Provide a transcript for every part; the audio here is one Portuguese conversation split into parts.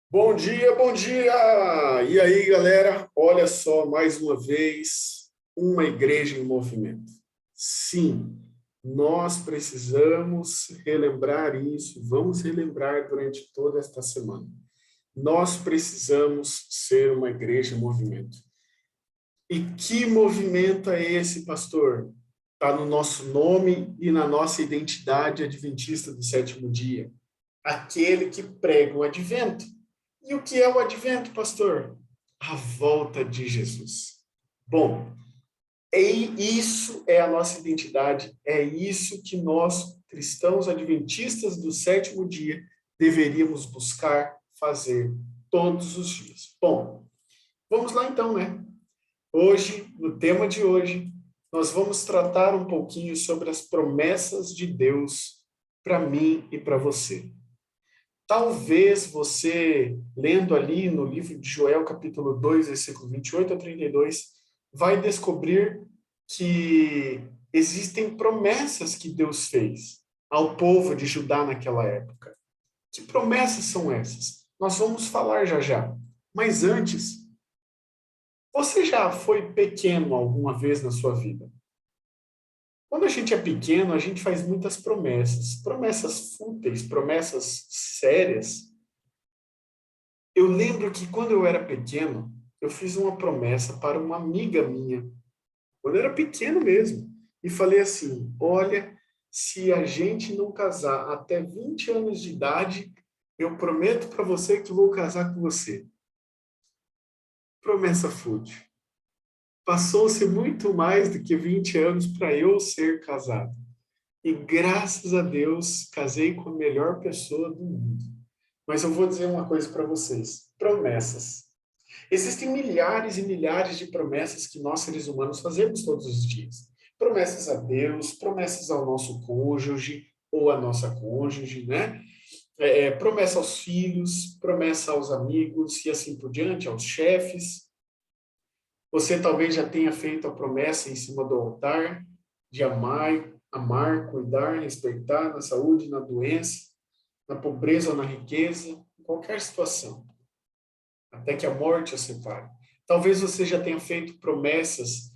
Bom dia, bom dia! E aí, galera? Olha só, mais uma vez, uma igreja em movimento. Sim, nós precisamos relembrar isso, vamos relembrar durante toda esta semana. Nós precisamos ser uma igreja em movimento. E que movimento é esse, pastor? Está no nosso nome e na nossa identidade adventista do sétimo dia. Aquele que prega o advento. E o que é o advento, pastor? A volta de Jesus. Bom, isso é a nossa identidade, é isso que nós, cristãos adventistas do sétimo dia, deveríamos buscar fazer todos os dias. Bom, vamos lá então, né? Hoje, no tema de hoje, nós vamos tratar um pouquinho sobre as promessas de Deus para mim e para você. Talvez você, lendo ali no livro de Joel, capítulo 2, versículo 28 a 32, vai descobrir que existem promessas que Deus fez ao povo de Judá naquela época. Que promessas são essas? Nós vamos falar já já. Mas antes, você já foi pequeno alguma vez na sua vida? Quando a gente é pequeno, a gente faz muitas promessas, promessas fúteis, promessas sérias. Eu lembro que quando eu era pequeno, eu fiz uma promessa para uma amiga minha, quando eu era pequeno mesmo, e falei assim: olha, se a gente não casar até 20 anos de idade, eu prometo para você que vou casar com você. Promessa fútil. Passou-se muito mais do que 20 anos para eu ser casado. E graças a Deus, casei com a melhor pessoa do mundo. Mas eu vou dizer uma coisa para vocês: promessas. Existem milhares e milhares de promessas que nós, seres humanos, fazemos todos os dias. Promessas a Deus, promessas ao nosso cônjuge ou à nossa cônjuge, né? Promessa aos filhos, promessa aos amigos e assim por diante, aos chefes. Você talvez já tenha feito a promessa em cima do altar de amar, cuidar, respeitar na saúde, na doença, na pobreza ou na riqueza, em qualquer situação, até que a morte os separe. Talvez você já tenha feito promessas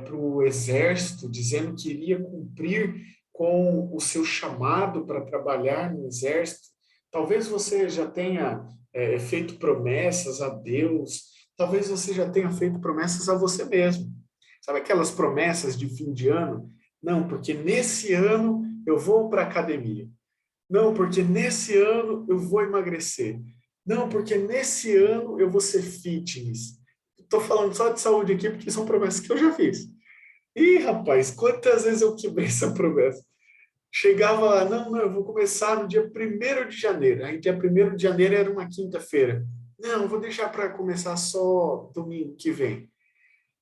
para o exército, dizendo que iria cumprir com o seu chamado para trabalhar no exército. Talvez você já tenha feito promessas a Deus. Talvez você já tenha feito promessas a você mesmo. Sabe aquelas promessas de fim de ano? Não, porque nesse ano eu vou para a academia. Não, porque nesse ano eu vou emagrecer. Não, porque nesse ano eu vou ser fitness. Estou falando só de saúde aqui porque são promessas que eu já fiz. Ih, rapaz, quantas vezes eu quebrei essa promessa? Chegava lá, não, eu vou começar no dia 1º de janeiro. Aí dia 1º de janeiro era uma quinta-feira. Não, vou deixar para começar só domingo que vem.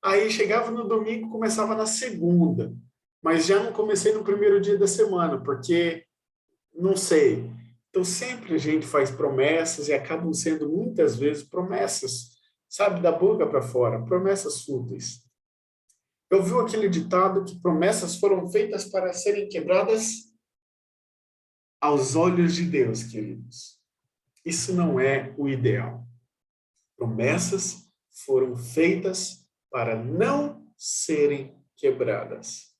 Aí chegava no domingo, começava na segunda. Mas já não comecei no primeiro dia da semana, porque não sei. Então, sempre a gente faz promessas e acabam sendo muitas vezes promessas, sabe, da boca para fora, promessas fúteis. Eu vi aquele ditado que promessas foram feitas para serem quebradas aos olhos de Deus, queridos. Isso não é o ideal. Promessas foram feitas para não serem quebradas.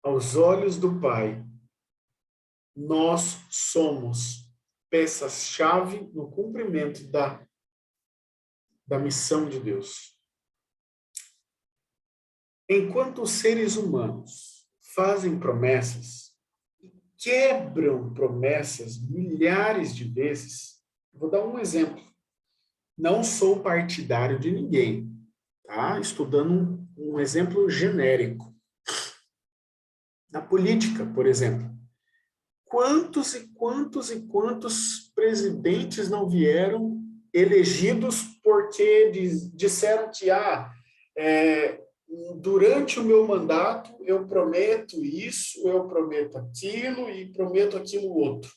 Aos olhos do Pai, nós somos peças-chave no cumprimento da missão de Deus. Enquanto os seres humanos fazem promessas, quebram promessas milhares de vezes, vou dar um exemplo. Não sou partidário de ninguém, tá? Estudando um exemplo genérico. Na política, por exemplo. Quantos e quantos e quantos presidentes não vieram elegidos porque disseram que durante o meu mandato eu prometo isso, eu prometo aquilo e prometo aquilo outro.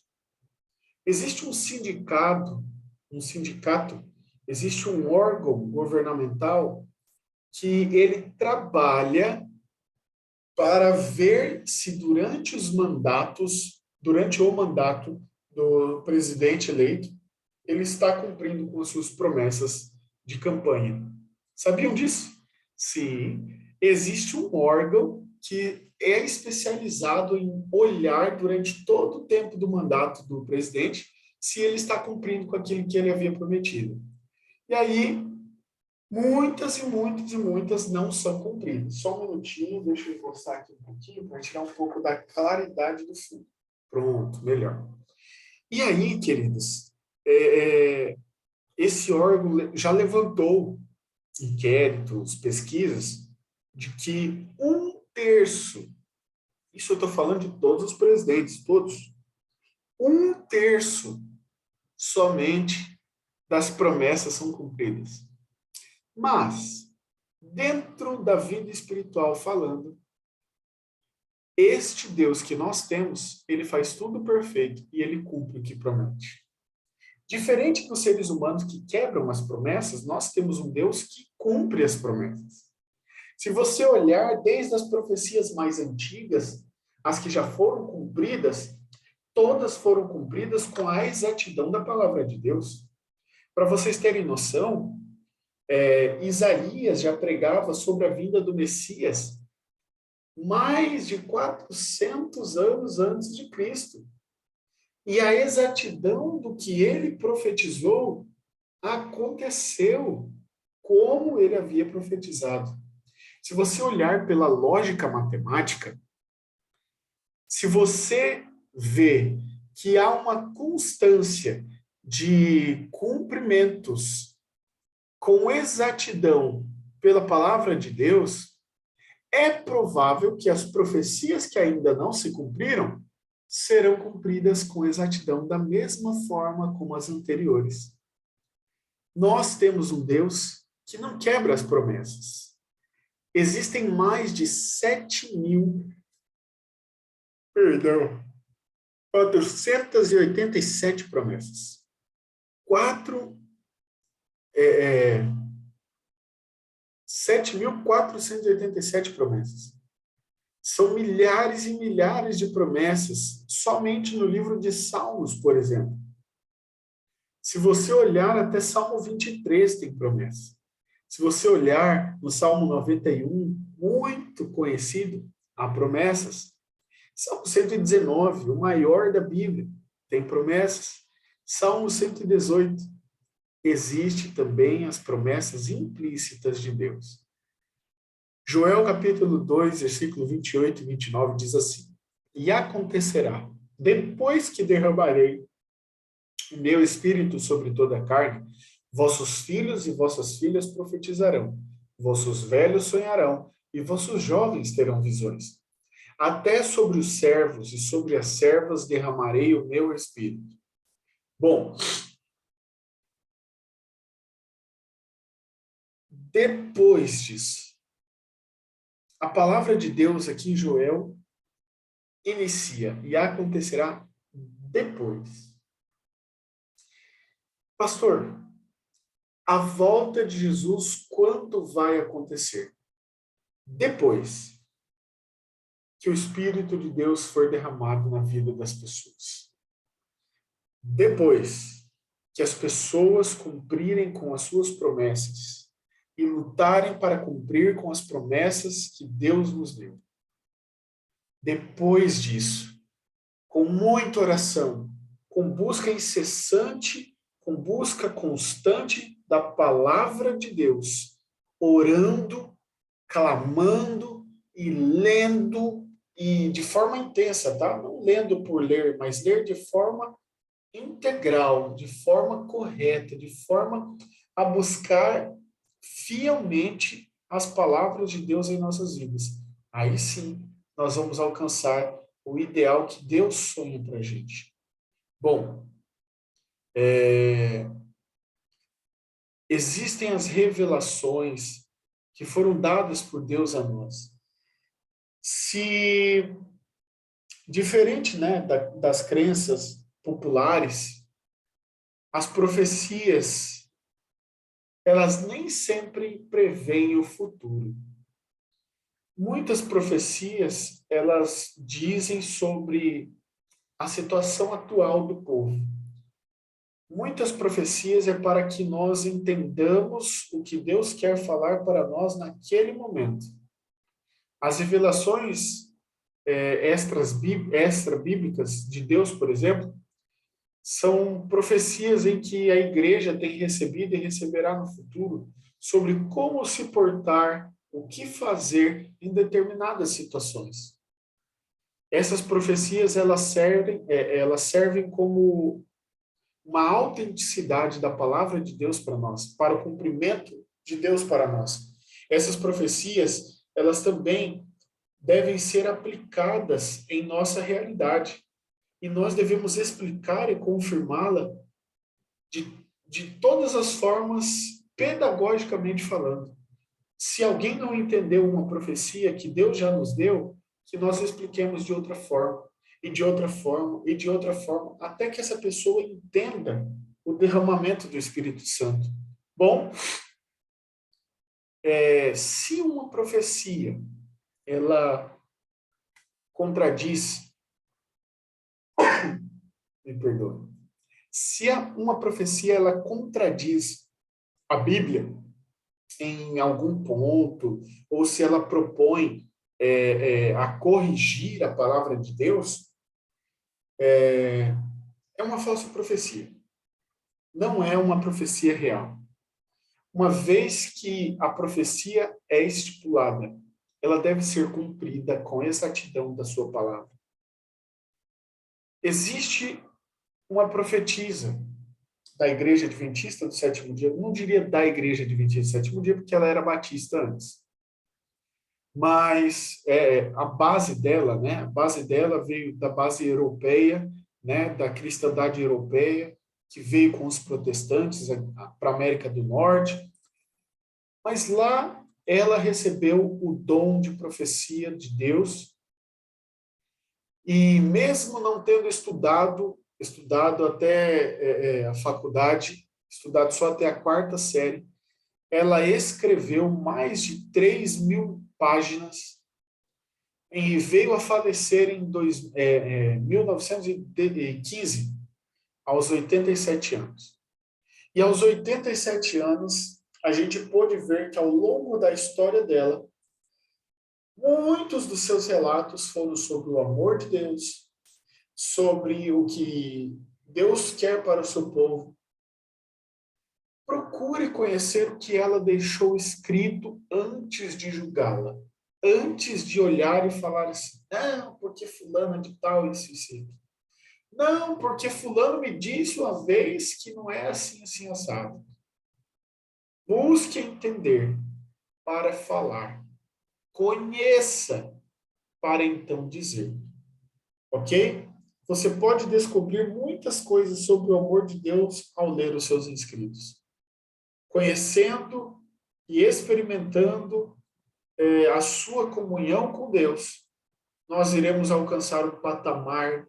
Existe um sindicato, existe um órgão governamental que ele trabalha para ver se durante o mandato do presidente eleito, ele está cumprindo com as suas promessas de campanha. Sabiam disso? Sim, existe um órgão que é especializado em olhar durante todo o tempo do mandato do presidente se ele está cumprindo com aquilo que ele havia prometido. E aí, muitas e muitas e muitas não são cumpridas. Só um minutinho, deixa eu encostar aqui um pouquinho para tirar um pouco da claridade do fundo. Pronto, melhor. E aí, queridos, esse órgão já levantou inquéritos, pesquisas, de que um terço, isso eu estou falando de todos os presidentes, todos, um terço somente das promessas são cumpridas. Mas, dentro da vida espiritual falando, este Deus que nós temos, ele faz tudo perfeito e ele cumpre o que promete. Diferente dos seres humanos que quebram as promessas, nós temos um Deus que cumpre as promessas. Se você olhar desde as profecias mais antigas, as que já foram cumpridas, todas foram cumpridas com a exatidão da palavra de Deus. Para vocês terem noção, Isaías já pregava sobre a vinda do Messias mais de 400 anos antes de Cristo. E a exatidão do que ele profetizou aconteceu como ele havia profetizado. Se você olhar pela lógica matemática, se você vê que há uma constância de cumprimentos com exatidão pela palavra de Deus, é provável que as profecias que ainda não se cumpriram serão cumpridas com exatidão da mesma forma como as anteriores. Nós temos um Deus que não quebra as promessas. Existem mais de 487 promessas. 7.487 promessas. São milhares e milhares de promessas, somente no livro de Salmos, por exemplo. Se você olhar até Salmo 23 tem promessa. Se você olhar no Salmo 91, muito conhecido, há promessas. Salmo 119, o maior da Bíblia, tem promessas. Salmo 118, existe também as promessas implícitas de Deus. Joel capítulo 2, versículo 28 e 29 diz assim: E acontecerá, depois que derramarei o meu espírito sobre toda a carne, vossos filhos e vossas filhas profetizarão, vossos velhos sonharão, e vossos jovens terão visões. Até sobre os servos e sobre as servas derramarei o meu espírito. Bom, depois disso, a palavra de Deus aqui em Joel inicia e acontecerá depois. Pastor, a volta de Jesus quando vai acontecer? Depois que o Espírito de Deus for derramado na vida das pessoas. Depois que as pessoas cumprirem com as suas promessas e lutarem para cumprir com as promessas que Deus nos deu. Depois disso, com muita oração, com busca incessante, com busca constante da palavra de Deus, orando, clamando e lendo, e de forma intensa, tá? Não lendo por ler, mas ler de forma integral, de forma correta, de forma a buscar fielmente as palavras de Deus em nossas vidas. Aí sim, nós vamos alcançar o ideal que Deus sonha para a gente. Bom, existem as revelações que foram dadas por Deus a nós. Se, diferente, né, das crenças populares, as profecias elas nem sempre preveem o futuro. Muitas profecias, elas dizem sobre a situação atual do povo. Muitas profecias é para que nós entendamos o que Deus quer falar para nós naquele momento. As revelações extra-bíblicas de Deus, por exemplo, são profecias em que a igreja tem recebido e receberá no futuro sobre como se portar, o que fazer em determinadas situações. Essas profecias elas servem como uma autenticidade da palavra de Deus para nós, para o cumprimento de Deus para nós. Essas profecias, elas também devem ser aplicadas em nossa realidade. E nós devemos explicar e confirmá-la de todas as formas, pedagogicamente falando. Se alguém não entendeu uma profecia que Deus já nos deu, que nós expliquemos de outra forma, e de outra forma, e de outra forma, até que essa pessoa entenda o derramamento do Espírito Santo. Bom, se uma profecia, ela contradiz, me perdoe, se uma profecia, ela contradiz a Bíblia em algum ponto, ou se ela propõe a corrigir a palavra de Deus, é uma falsa profecia. Não é uma profecia real. Uma vez que a profecia é estipulada, ela deve ser cumprida com exatidão da sua palavra. Existe uma profetisa da Igreja Adventista do Sétimo Dia, não diria da Igreja Adventista do Sétimo Dia, porque ela era batista antes. Mas a base dela, né? A base dela veio da base europeia, né? Da cristandade europeia, que veio com os protestantes para a América do Norte. Mas lá ela recebeu o dom de profecia de Deus e mesmo não tendo estudado até a faculdade, estudado só até a quarta série, ela escreveu mais de 3.000 páginas e veio a falecer em 1915, aos 87 anos. E aos 87 anos, a gente pôde ver que ao longo da história dela, muitos dos seus relatos foram sobre o amor de Deus, sobre o que Deus quer para o seu povo. Procure conhecer o que ela deixou escrito antes de julgá-la. Antes de olhar e falar assim, não, porque fulano de tal, isso. Não, porque fulano me disse uma vez que não é assim, assim, assado. Busque entender para falar. Conheça para então dizer. Ok? Você pode descobrir muitas coisas sobre o amor de Deus ao ler os seus escritos. Conhecendo e experimentando a sua comunhão com Deus, nós iremos alcançar o patamar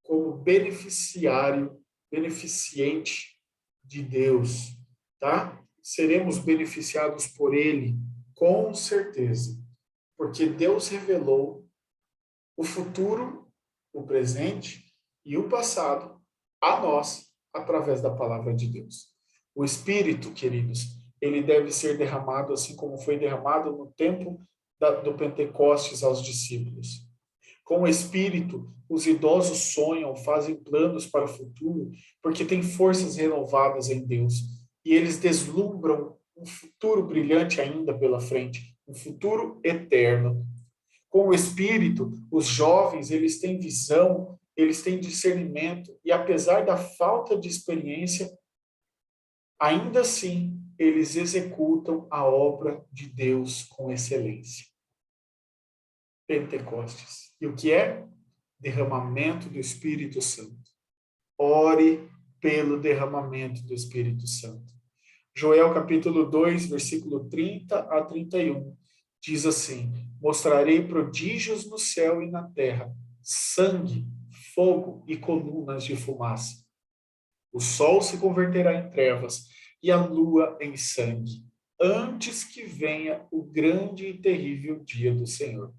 como beneficiente de Deus, tá? Seremos beneficiados por Ele, com certeza, porque Deus revelou o futuro, o presente e o passado a nós através da palavra de Deus. O Espírito, queridos, ele deve ser derramado assim como foi derramado no tempo do Pentecostes aos discípulos. Com o Espírito, os idosos sonham, fazem planos para o futuro, porque têm forças renovadas em Deus. E eles deslumbram um futuro brilhante ainda pela frente, um futuro eterno. Com o Espírito, os jovens, eles têm visão, eles têm discernimento, e apesar da falta de experiência, ainda assim, eles executam a obra de Deus com excelência. Pentecostes. E o que é? Derramamento do Espírito Santo. Ore pelo derramamento do Espírito Santo. Joel capítulo 2, versículo 30 a 31, diz assim: mostrarei prodígios no céu e na terra, sangue, fogo e colunas de fumaça. O sol se converterá em trevas e a lua em sangue, antes que venha o grande e terrível dia do Senhor.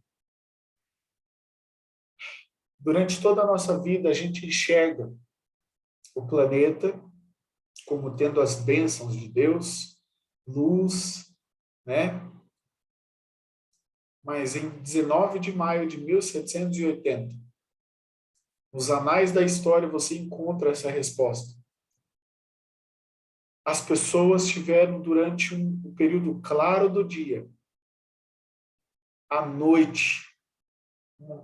Durante toda a nossa vida, a gente enxerga o planeta como tendo as bênçãos de Deus, luz, né? Mas em 19 de maio de 1780, nos anais da história você encontra essa resposta. As pessoas tiveram durante um período claro do dia, à noite, uma,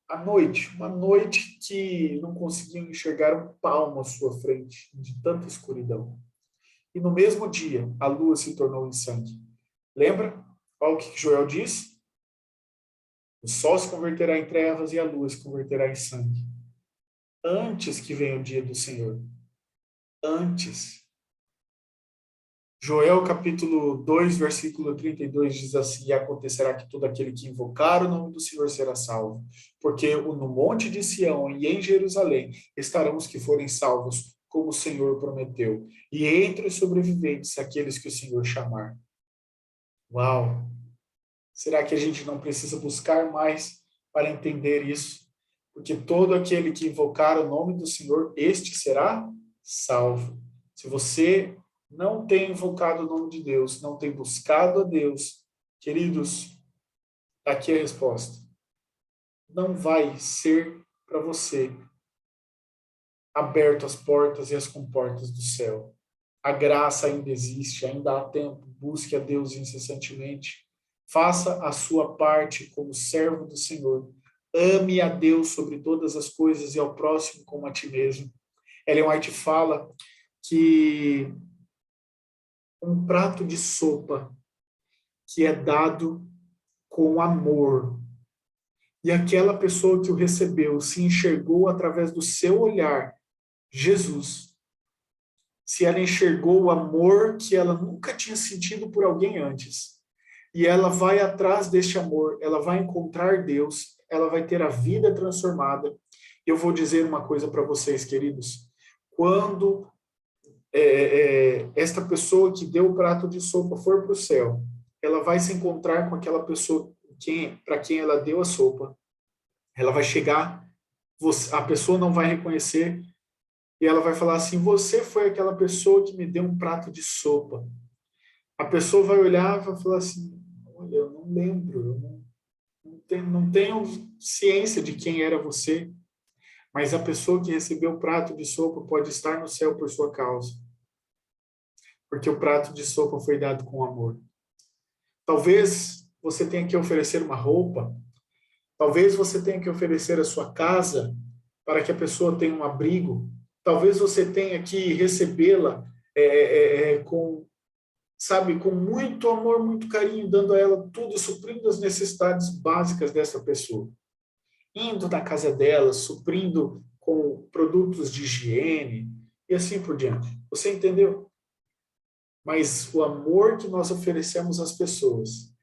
uma noite que não conseguiam enxergar um palmo à sua frente, de tanta escuridão. E no mesmo dia, a lua se tornou em sangue. Lembra? Olha o que Joel diz. O sol se converterá em trevas e a lua se converterá em sangue. Antes que venha o dia do Senhor. Antes. Joel capítulo 2, versículo 32 diz assim: e acontecerá que todo aquele que invocar o nome do Senhor será salvo. Porque no monte de Sião e em Jerusalém estarão os que forem salvos, como o Senhor prometeu. E entre os sobreviventes, aqueles que o Senhor chamar. Uau! Será que a gente não precisa buscar mais para entender isso? Porque todo aquele que invocar o nome do Senhor, este será salvo. Se você não tem invocado o nome de Deus, não tem buscado a Deus, queridos, aqui é a resposta. Não vai ser para você aberto as portas e as comportas do céu. A graça ainda existe, ainda há tempo. Busque a Deus incessantemente. Faça a sua parte como servo do Senhor. Ame a Deus sobre todas as coisas e ao próximo como a ti mesmo. Ellen White fala que um prato de sopa que é dado com amor e aquela pessoa que o recebeu se enxergou através do seu olhar, Jesus. Se ela enxergou o amor que ela nunca tinha sentido por alguém antes, e ela vai atrás deste amor, ela vai encontrar Deus, ela vai ter a vida transformada. Eu vou dizer uma coisa para vocês, queridos. Quando esta pessoa que deu o prato de sopa for para o céu, ela vai se encontrar com aquela pessoa para quem ela deu a sopa. Ela vai chegar, a pessoa não vai reconhecer, e ela vai falar assim: você foi aquela pessoa que me deu um prato de sopa. A pessoa vai olhar e vai falar assim: olha, eu não lembro, eu não tenho ciência de quem era você, mas a pessoa que recebeu o prato de sopa pode estar no céu por sua causa, porque o prato de sopa foi dado com amor. Talvez você tenha que oferecer uma roupa, talvez você tenha que oferecer a sua casa para que a pessoa tenha um abrigo, talvez você tenha que recebê-la com, sabe, com muito amor, muito carinho, dando a ela tudo, suprindo as necessidades básicas dessa pessoa. Indo na casa dela, suprindo com produtos de higiene e assim por diante. Você entendeu? Mas o amor que nós oferecemos às pessoas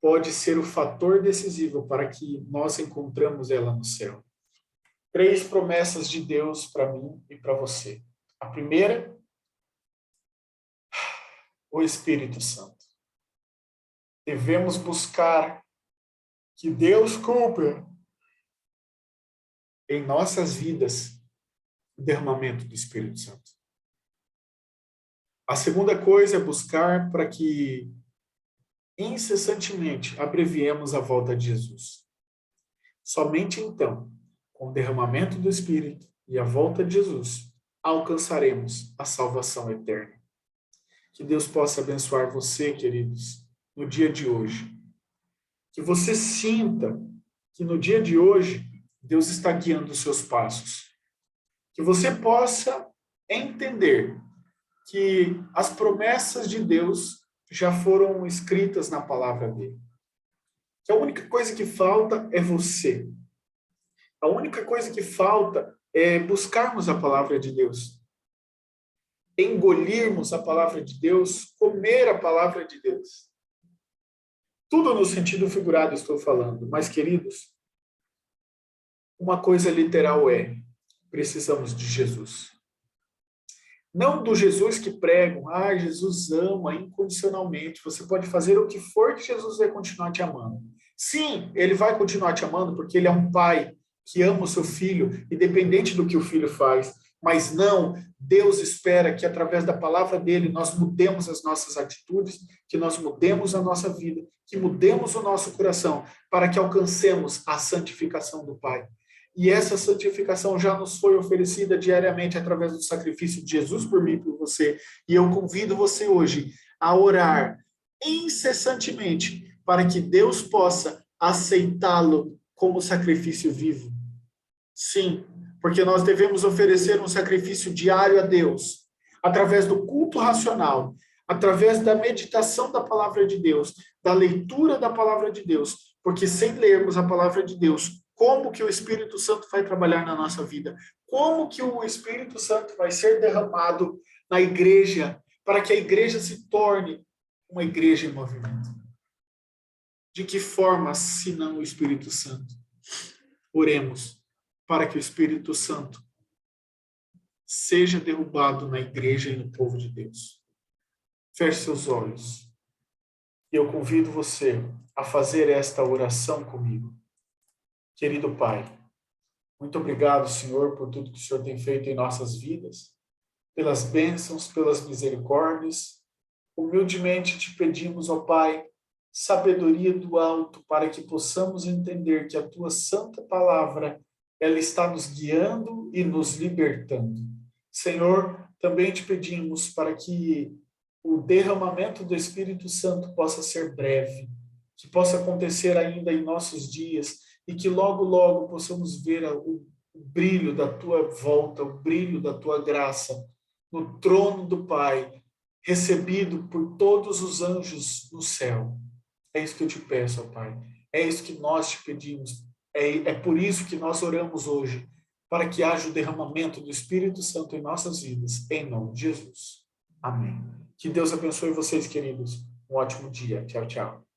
pode ser o fator decisivo para que nós encontremos ela no céu. 3 promessas de Deus para mim e para você. A primeira, o Espírito Santo. Devemos buscar que Deus cumpra em nossas vidas o derramamento do Espírito Santo. A segunda coisa é buscar para que incessantemente abreviemos a volta de Jesus. Somente então, com o derramamento do Espírito e a volta de Jesus, alcançaremos a salvação eterna. Que Deus possa abençoar você, queridos, no dia de hoje. Que você sinta que no dia de hoje Deus está guiando os seus passos. Que você possa entender que as promessas de Deus já foram escritas na palavra dele. Que a única coisa que falta é você. A única coisa que falta é buscarmos a palavra de Deus. Engolirmos a palavra de Deus, comer a palavra de Deus. Tudo no sentido figurado estou falando, mas, queridos, uma coisa literal é: precisamos de Jesus. Não do Jesus que pregam, Jesus ama incondicionalmente, você pode fazer o que for que Jesus vai continuar te amando. Sim, ele vai continuar te amando porque ele é um pai que ama o seu filho, independente do que o filho faz. Mas não, Deus espera que através da palavra dele nós mudemos as nossas atitudes, que nós mudemos a nossa vida, que mudemos o nosso coração, para que alcancemos a santificação do Pai. E essa santificação já nos foi oferecida diariamente através do sacrifício de Jesus por mim e por você. E eu convido você hoje a orar incessantemente para que Deus possa aceitá-lo como sacrifício vivo. Sim, porque nós devemos oferecer um sacrifício diário a Deus, através do culto racional, através da meditação da palavra de Deus, da leitura da palavra de Deus, porque sem lermos a palavra de Deus, como que o Espírito Santo vai trabalhar na nossa vida? Como que o Espírito Santo vai ser derramado na igreja, para que a igreja se torne uma igreja em movimento? De que forma, se não o Espírito Santo? Oremos para que o Espírito Santo seja derrubado na igreja e no povo de Deus. Feche seus olhos. E eu convido você a fazer esta oração comigo. Querido Pai, muito obrigado, Senhor, por tudo que o Senhor tem feito em nossas vidas, pelas bênçãos, pelas misericórdias. Humildemente te pedimos, ó Pai, sabedoria do alto para que possamos entender que a tua santa palavra ela está nos guiando e nos libertando. Senhor, também te pedimos para que o derramamento do Espírito Santo possa ser breve, que possa acontecer ainda em nossos dias e que logo, logo possamos ver o brilho da tua volta, o brilho da tua graça no trono do Pai, recebido por todos os anjos no céu. É isso que eu te peço, ó Pai. É isso que nós te pedimos. É por isso que nós oramos hoje, para que haja o derramamento do Espírito Santo em nossas vidas, em nome de Jesus. Amém. Que Deus abençoe vocês, queridos. Um ótimo dia. Tchau, tchau.